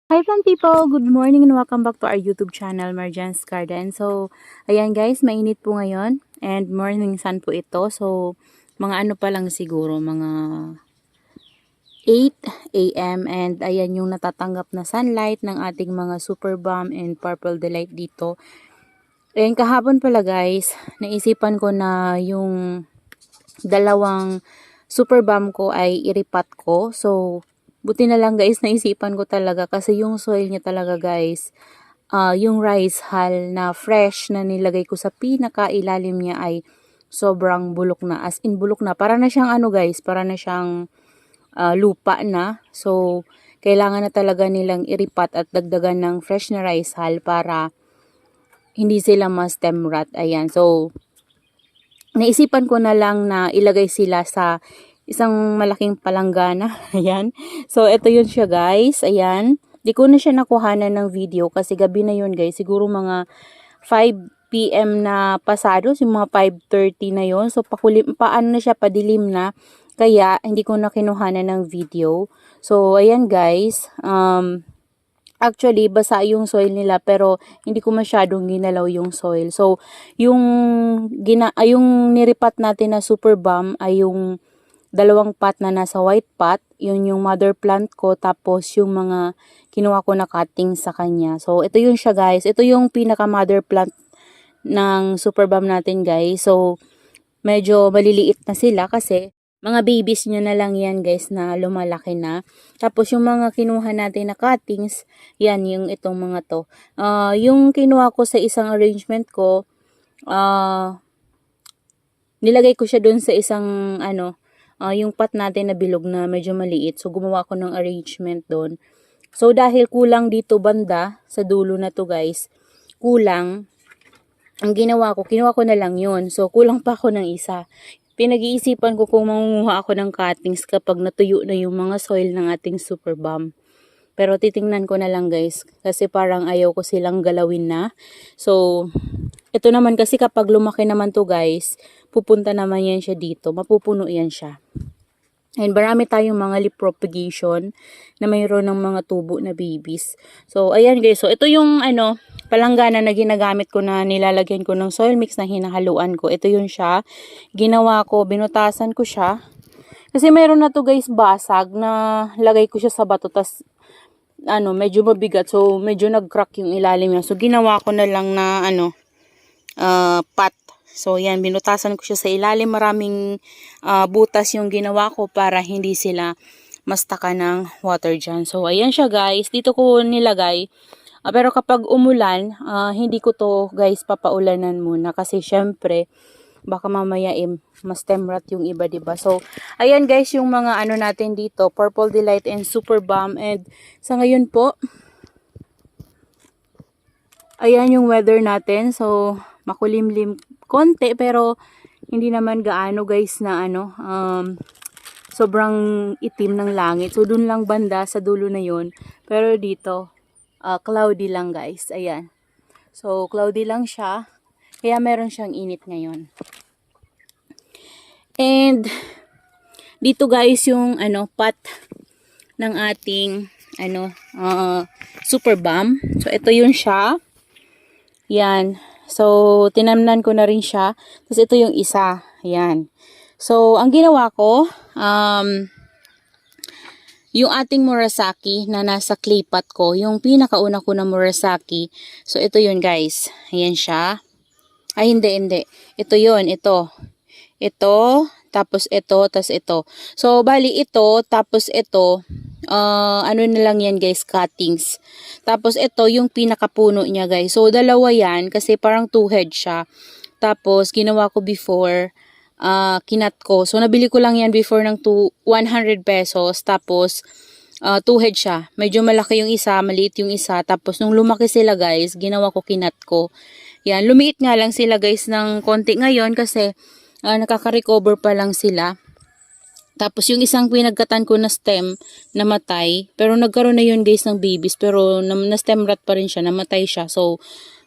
Hi fun people! Good morning and welcome back to our YouTube channel, Marjan's Garden. So, ayan guys, mainit po ngayon and morning sun po ito. So, mga ano pa lang siguro, mga 8 a.m. and ayan yung natatanggap na sunlight ng ating mga Super Balm and Purple Delight dito. And kahapon pala guys, naisipan ko na yung dalawang Super Balm ko ay iripat ko. So, buti na lang guys, naisipan ko talaga kasi yung soil niya talaga guys, yung rice hull na fresh na nilagay ko sa pinakailalim niya ay sobrang bulok na. As in bulok na. Para na siyang ano guys, para na siyang lupa na. So, kailangan na talaga nilang iripat at dagdagan ng fresh na rice hull para hindi sila ma-stem rot. Ayan. So, naisipan ko na lang na ilagay sila sa isang malaking palanggana. Ayan. So, ito yun siya guys. Ayan. Di ko na siya nakuhanan ng video kasi gabi na yun guys. Siguro mga 5 p.m. na pasado. Yung mga 5:30 na yun. So, paano na siya, padilim na. Kaya, hindi ko na kinuhanan ng video. So, ayan guys. Actually, basa yung soil nila pero hindi ko masyadong ginalaw yung soil. So, yung niripat natin na Super Balm ay yung dalawang pot na nasa white pot. Yun yung mother plant ko. Tapos, yung mga kinuha ko na cutting sa kanya. So, ito yun siya guys. Ito yung pinaka mother plant ng Super Balm natin guys. So, medyo maliliit na sila kasi mga babies nyo na lang yan guys na lumalaki na. Tapos yung mga kinuha natin na cuttings, yan yung itong mga to. Yung kinuha ko sa isang arrangement ko, nilagay ko siya dun sa isang yung pot natin na bilog na medyo maliit. So gumawa ko ng arrangement dun. So dahil kulang dito banda sa dulo na to guys, kulang. Ang ginawa ko, kinuha ko na lang yun. So kulang pa ako ng isa. Pinag-iisipan ko kung mangunguha ako ng cuttings kapag natuyo na yung mga soil ng ating Super Balm. Pero titingnan ko na lang guys. Kasi parang ayaw ko silang galawin na. So, ito naman kasi kapag lumaki naman to guys, pupunta naman yan siya dito. Mapupuno yan siya. And marami tayong mga leaf propagation na mayroon ng mga tubo na babies. So, ayan guys. So, ito yung palanggana na ginagamit ko na nilalagyan ko ng soil mix na hinahaluan ko. Ito yun siya. Ginawa ko, binutasan ko siya. Kasi mayroon na to guys basag na lagay ko siya sa bato. Tas, medyo mabigat. So, medyo nag-crack yung ilalim niya. So, ginawa ko na lang na, pot. So, yan, binutasan ko siya sa ilalim. Maraming butas yung ginawa ko para hindi sila mastaka ng water dyan. So, ayan siya guys. Dito ko nilagay. Pero kapag umulan, hindi ko to guys papaulanan muna. Kasi syempre, baka mamaya ma-stem rot yung iba, diba? So, ayan guys yung mga natin dito. Purple Delight and Super Balm. And sa ngayon po, ayan yung weather natin. So, makulimlim konti pero hindi naman gaano guys na sobrang itim ng langit. So, dun lang banda sa dulo na yun. Pero dito, cloudy lang guys. Ayan. So, cloudy lang siya. Kaya meron siyang init ngayon. And, dito guys yung pot ng ating Super Balm. So, ito yun siya. Yan. So, tinamnan ko na rin siya. Tapos, ito yung isa. Yan. So, ang ginawa ko, yung ating Murasaki na nasa clay pot ko, yung pinakauna ko na Murasaki. So, ito yun guys. Ayan siya. Ay, hindi. Ito yun. Ito. Tapos ito, tapos ito. So, bali ito, tapos ito. Na lang yan guys, cuttings. Tapos ito yung pinakapuno niya guys. So dalawa yan kasi parang two head siya. Tapos ginawa ko before, kinat ko. So nabili ko lang yan before ng 100 pesos. Tapos two head siya. Medyo malaki yung isa, maliit yung isa. Tapos nung lumaki sila guys, ginawa ko, kinat ko. Yan, lumiit nga lang sila guys ng konti ngayon kasi nakaka-recover pa lang sila. Tapos yung isang pinagkatan ko na stem, namatay. Pero nagkaroon na yun guys ng babies. Pero na-stem rot pa rin siya, namatay siya. So,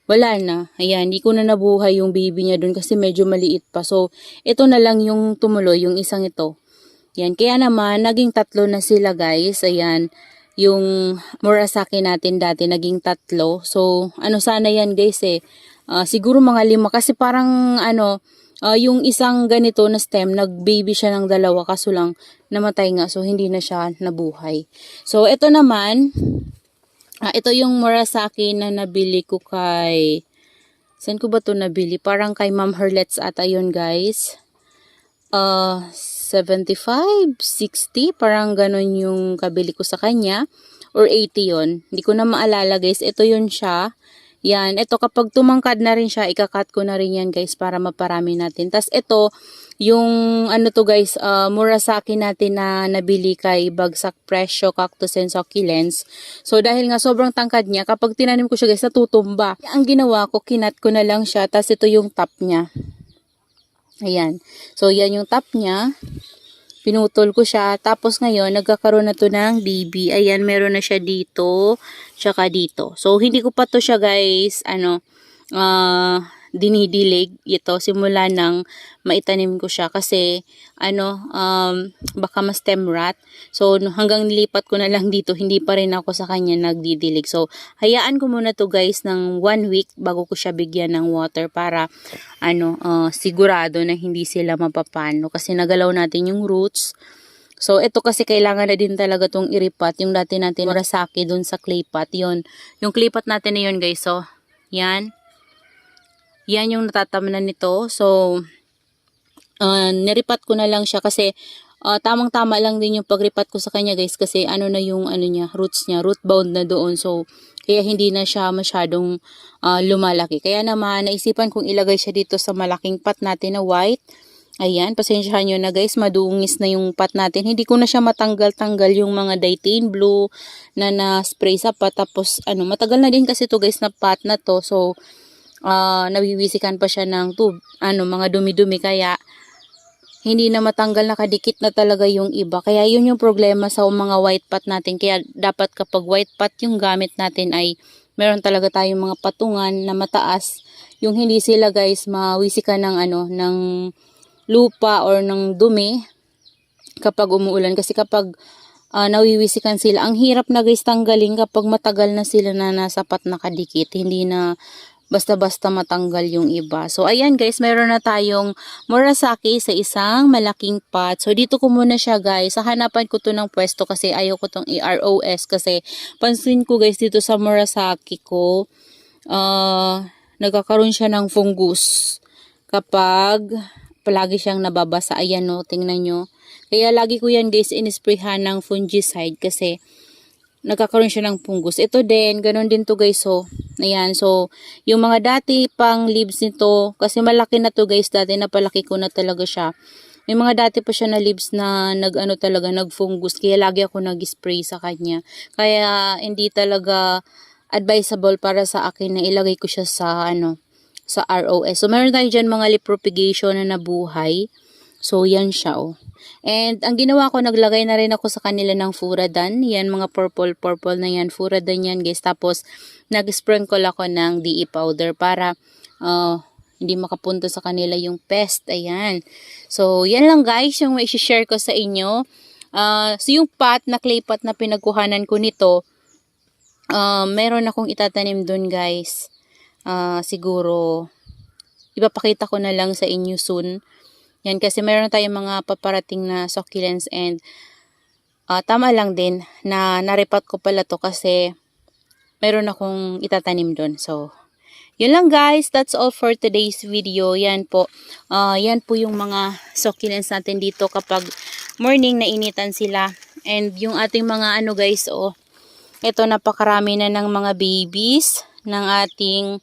wala na. Ayan, hindi ko na nabuhay yung baby niya dun kasi medyo maliit pa. So, ito na lang yung tumuloy, yung isang ito. Yan, kaya naman, naging 3 na sila guys. Ayan. yung Murasaki natin dati naging 3. So, ano sana yan guys siguro mga 5 kasi parang yung isang ganito na stem, nag-baby siya ng 2 kaso lang namatay nga. So, hindi na siya nabuhay. So, ito naman, ito yung Murasaki na nabili ko kay, saan ko ba to nabili? Parang kay Ma'am Herlet's ata yun guys. 75, 60, parang ganun yung kabili ko sa kanya. Or 80 yon. Hindi ko na maalala guys. Ito yun siya. Yan. Ito kapag tumangkad na rin siya, ikakat ko na rin yan guys para maparami natin. Tas ito, yung ano to guys, Murasaki natin na nabili kay Bagsak Presyo Cactus and Succulents. So dahil nga sobrang tangkad niya, kapag tinanim ko siya guys, natutumba. Ang ginawa ko, kinat ko na lang siya. Tas ito yung top niya. Ayan. So, yan yung top niya. Pinutol ko siya. Tapos ngayon, nagkakaroon na to ng baby. Ayan, meron na siya dito. Tsaka dito. So, hindi ko pa to siya guys, dinidilig ito simula nang maitanim ko siya kasi baka ma-stem rot. So hanggang nilipat ko na lang dito, hindi pa rin ako sa kanya nagdidilig. So hayaan ko muna to guys ng 1 week bago ko siya bigyan ng water para sigurado na hindi sila mapapano kasi nagalaw natin yung roots. So ito kasi kailangan na din talaga tong iripat yung dati natin Murasaki dun sa clay pot. Yun, yung clay pot natin na yun guys. So yan. Yan yung natatamnan nito. So, niripat ko na lang siya kasi tamang-tama lang din yung pagripat ko sa kanya guys kasi na yung niya, roots niya, root bound na doon. So, kaya hindi na siya masyadong lumalaki. Kaya naman, naisipan kong ilagay siya dito sa malaking pot natin na white. Ayan, pasensyahan nyo na guys, madungis na yung pot natin. Hindi ko na siya matanggal-tanggal yung mga Daytane Blue na na-spray sa pot. Tapos, matagal na din kasi to guys na pot na to. So, nabibisikan pa siya ng mga dumi-dumi kaya hindi na matanggal, nakadikit na talaga yung iba. Kaya yun yung problema sa mga white pot natin. Kaya dapat kapag white pot yung gamit natin ay meron talaga tayong mga patungan na mataas. Yung hindi sila guys mawisikan ng lupa or ng dumi kapag umuulan. Kasi kapag nawiwisikan sila, ang hirap na guys tanggalin kapag matagal na sila na nasa pot nakadikit. Hindi na basta-basta matanggal yung iba. So, ayan guys, meron na tayong Murasaki sa isang malaking pot. So, dito ko muna siya guys. Hanapan ko to ng pwesto kasi ayaw ko tong i-ROS kasi pansin ko guys dito sa Murasaki ko, nagkakaroon siya ng fungus kapag palagi siyang nababasa. Ayan no, tingnan nyo. Kaya lagi ko yan guys inisprayhan ng fungicide kasi nagkakaroon siya ng fungus. Ito din, ganun din to guys. So, ayan. So, yung mga dati pang leaves nito, kasi malaki na to guys. Dati napalaki ko na talaga siya. May mga dati pa siya na leaves na nag-fungus. Kaya lagi ako nag-spray sa kanya. Kaya, hindi talaga advisable para sa akin na ilagay ko siya sa, sa ROS. So, meron tayo dyan mga leaf propagation na nabuhay. So, yan siya, oh. And, ang ginawa ko, naglagay na rin ako sa kanila ng Furadan. Yan, mga purple na yan. Furadan yan, guys. Tapos, nag-sprinkle ako ng DE powder para hindi makapunta sa kanila yung pest. Ayan. So, yan lang, guys, yung may share ko sa inyo. So, yung pot na clay pot na pinagkuhanan ko nito, meron akong itatanim dun, guys. Siguro, ipapakita ko na lang sa inyo soon. Yan, kasi meron tayong mga paparating na succulents and tama lang din na naripat ko pala to kasi meron akong itatanim doon. So, yun lang guys. That's all for today's video. Yan po. Yan po yung mga succulents natin dito kapag morning nainitan sila. And yung ating mga guys, ito napakarami na ng mga babies ng ating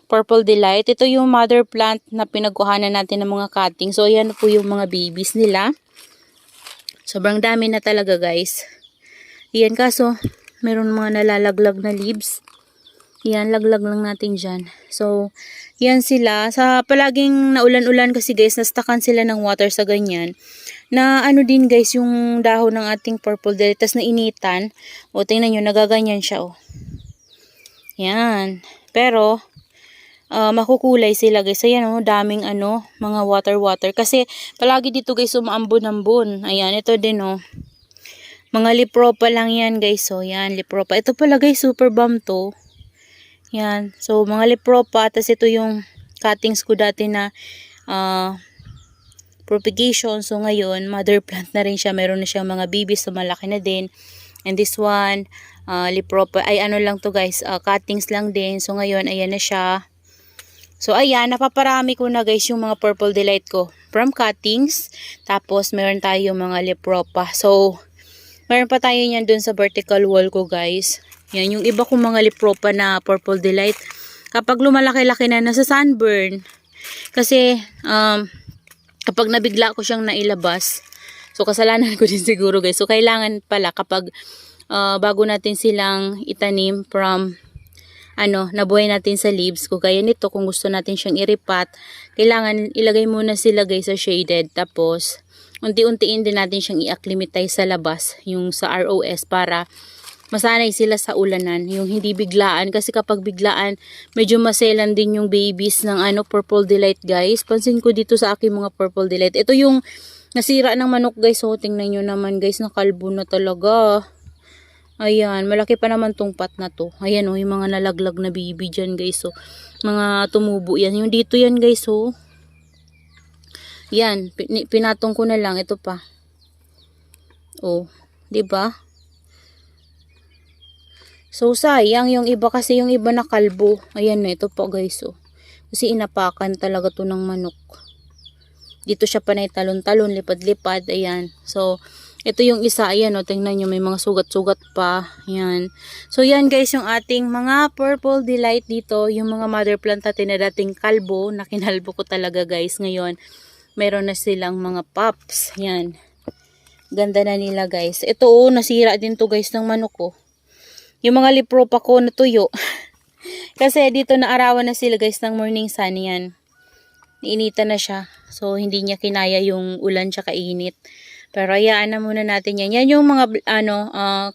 Purple Delight. Ito yung mother plant na pinagkuhanan natin ng mga cutting. So, ayan po yung mga babies nila. Sobrang dami na talaga, guys. Ayan, kaso, meron mga nalalaglag na leaves. Ayan, laglag lang natin dyan. So, yan sila. Sa palaging naulan-ulan kasi, guys, nastakan sila ng water sa ganyan. Na din, guys, yung dahon ng ating Purple Delight. Tas nainitan. O, tingnan nyo, nagaganyan siya, Yan. Pero, makukulay sila guys. Ayan daming mga water. Kasi palagi dito guys umaambon-ambon. Ayan, ito din Mga lipropa lang yan guys. So yan, lipropa. Ito pala guys, super bomb to. Yan. So mga lipropa. Tapos ito yung cuttings ko dati na propagation. So ngayon, mother plant na rin siya. Meron na siyang mga babies. So malaki na din. And this one, lipropa. Ay ano lang to guys. Cuttings lang din. So ngayon, ayan na siya. So ayan, napaparami ko na guys yung mga purple delight ko from cuttings. Tapos meron tayo mga lipropa. So meron pa tayo niyan dun sa vertical wall ko guys. Yan yung iba kong mga lipropa na purple delight. Kapag lumalaki-laki na nasa sunburn. Kasi kapag nabigla ko siyang nailabas. So kasalanan ko din siguro guys. So kailangan pala kapag bago natin silang itanim from nabuhay natin sa leaves, kung kaya nito, kung gusto natin siyang iripat, kailangan ilagay muna sila guys sa shaded, tapos unti-untiin din natin siyang i-acclimatize sa labas, yung sa ROS, para masanay sila sa ulanan, yung hindi biglaan, kasi kapag biglaan, medyo maselan din yung babies ng purple delight guys. Pansin ko dito sa aking mga purple delight, ito yung nasira ng manok guys. So tingnan nyo naman guys, nakalbo na talaga. Ayan, malaki pa naman tong pot na to. Ayan yung mga nalaglag na baby dyan guys. So, mga tumubo yan. Yung dito yan guys, so. Yan, pinatong ko na lang. Ito pa. Oh, diba? So, sayang yung iba kasi yung iba nakalbo. Ayan na, ito pa guys, so. Kasi inapakan talaga to ng manok. Dito siya panay talon-talon, lipad-lipad. Ayan, so. Ito yung isa, ayan tingnan nyo, may mga sugat-sugat pa, yan. So yan guys, yung ating mga purple delight dito, yung mga mother plant natin na dating kalbo, na kinalbo ko talaga guys. Ngayon, meron na silang mga pups, yan. Ganda na nila guys. Ito nasira din to guys ng manok ko. Yung mga lipropa ko natuyo. Kasi dito naarawan na sila guys ng morning sun, yan. Iinitan na siya, so hindi niya kinaya yung ulan tsaka init. Pero hayaan na muna natin yan. Yan yung mga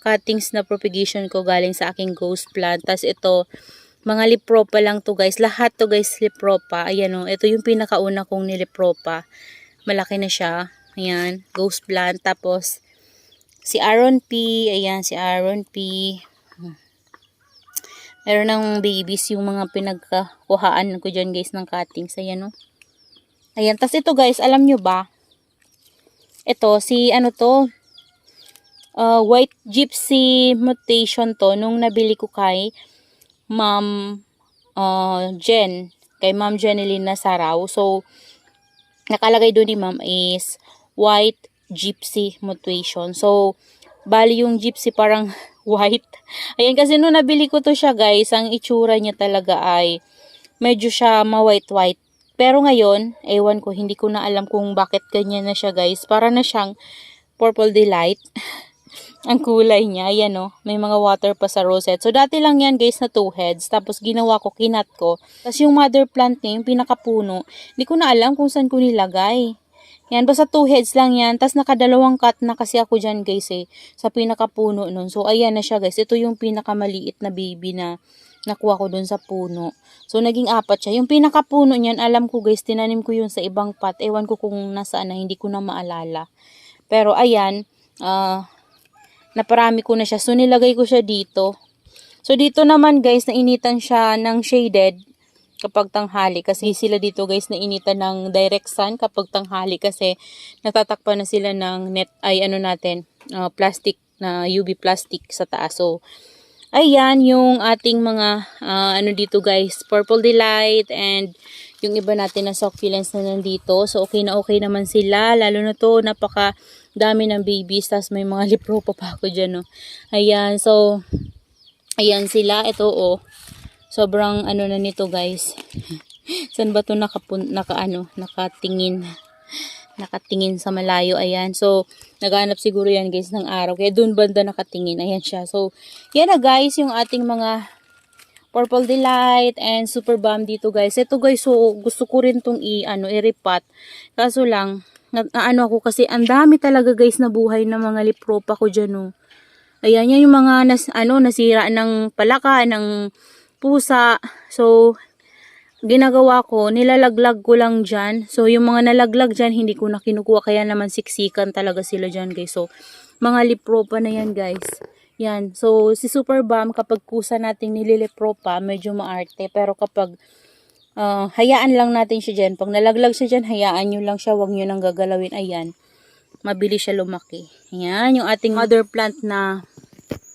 cuttings na propagation ko galing sa aking ghost plant. Tapos ito, mga lipropa lang to guys. Lahat to guys lipropa. Ayan ito yung pinakauna kong nilipropa. Malaki na siya. Ayan, ghost plant. Tapos si Aaron P. Ayan, si Aaron P. Meron ng babies yung mga pinagkakuhaan ko dyan guys ng cuttings. Ayan Ayan, tapos ito guys, alam nyo ba? Ito, si White Gypsy mutation to, nung nabili ko kay Ma'am Jen, kay Ma'am Jeneline Nasaraw. So, nakalagay doon ni Ma'am is White Gypsy mutation. So, bali yung gypsy parang white. Ayan, kasi nung nabili ko to siya guys, ang itsura niya talaga ay medyo siya ma-white-white. Pero ngayon, ewan ko, hindi ko na alam kung bakit ganyan na siya guys. Para na siyang purple delight. Ang kulay niya, ayan may mga water pa sa rosette. So dati lang yan guys na 2 heads. Tapos ginawa ko, kinat ko. Tapos yung mother plant niya, yung pinakapuno, hindi ko na alam kung saan ko nilagay. Yan, basta 2 heads lang yan. Tapos nakadalawang cut na kasi ako dyan guys sa pinakapuno nun. So ayan na siya guys. Ito yung pinakamaliit na baby na nakuha ko dun sa puno. So, naging 4 siya. Yung pinakapuno niyan, alam ko guys, tinanim ko yun sa ibang pot. Ewan ko kung nasaan na, hindi ko na maalala. Pero, ayan, naparami ko na siya. So, nilagay ko siya dito. So, dito naman guys, nainitan siya ng shaded kapag tanghali. Kasi sila dito guys, nainitan ng direct sun kapag tanghali. Kasi, natatakpan na sila ng net, plastic na UV plastic sa taas. So, ayan yung ating mga dito guys, purple delight and yung iba natin na succulents na nandito. So okay naman sila, lalo na to napaka dami ng babies, tas may mga lipropa pa ako dyan Ayan, so ayan sila, ito sobrang na nito guys. Saan ba to nakatingin sa malayo, ayan. So, naghanap siguro yan guys ng araw. Kaya dun banda nakatingin, ayan siya. So, yan na guys, yung ating mga purple delight and super bomb dito guys. Ito guys, so gusto ko rin tong i-repat. Kaso lang, ako kasi ang dami talaga guys na buhay na mga lipropa ko dyan Ayan, yan yung mga nasira ng palaka, ng pusa. So, ginagawa ko, nilalaglag ko lang dyan. So, yung mga nalaglag dyan, hindi ko na kinukuha. Kaya naman siksikan talaga sila dyan guys. So, mga lipropa na yan guys. Yan. So, si Super Balm, kapag kusa nating nililipropa, medyo maarte. Pero kapag hayaan lang natin siya dyan. Pag nalaglag siya dyan, hayaan nyo lang siya. Huwag nyo nang gagalawin. Ayan. Mabilis siya lumaki. Ayan. Yung ating mother plant na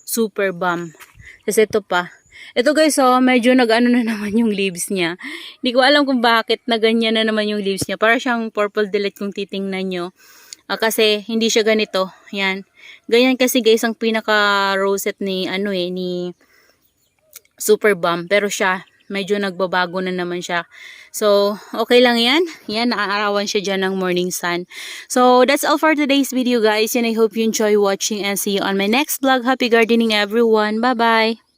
Super Balm. Tapos ito pa. Ito guys, medyo nag-ano na naman yung leaves niya. Hindi ko alam kung bakit na ganyan na naman yung leaves niya. Para siyang purple delight kung titingnan nyo. Kasi hindi siya ganito. Yan. Ganyan kasi guys ang pinaka rosette ni ni Super Balm, pero siya medyo nagbabago na naman siya. So, okay lang yan. Yan, naaarawan siya dyan ng morning sun. So, that's all for today's video guys. And I hope you enjoy watching and see you on my next vlog. Happy gardening everyone. Bye-bye!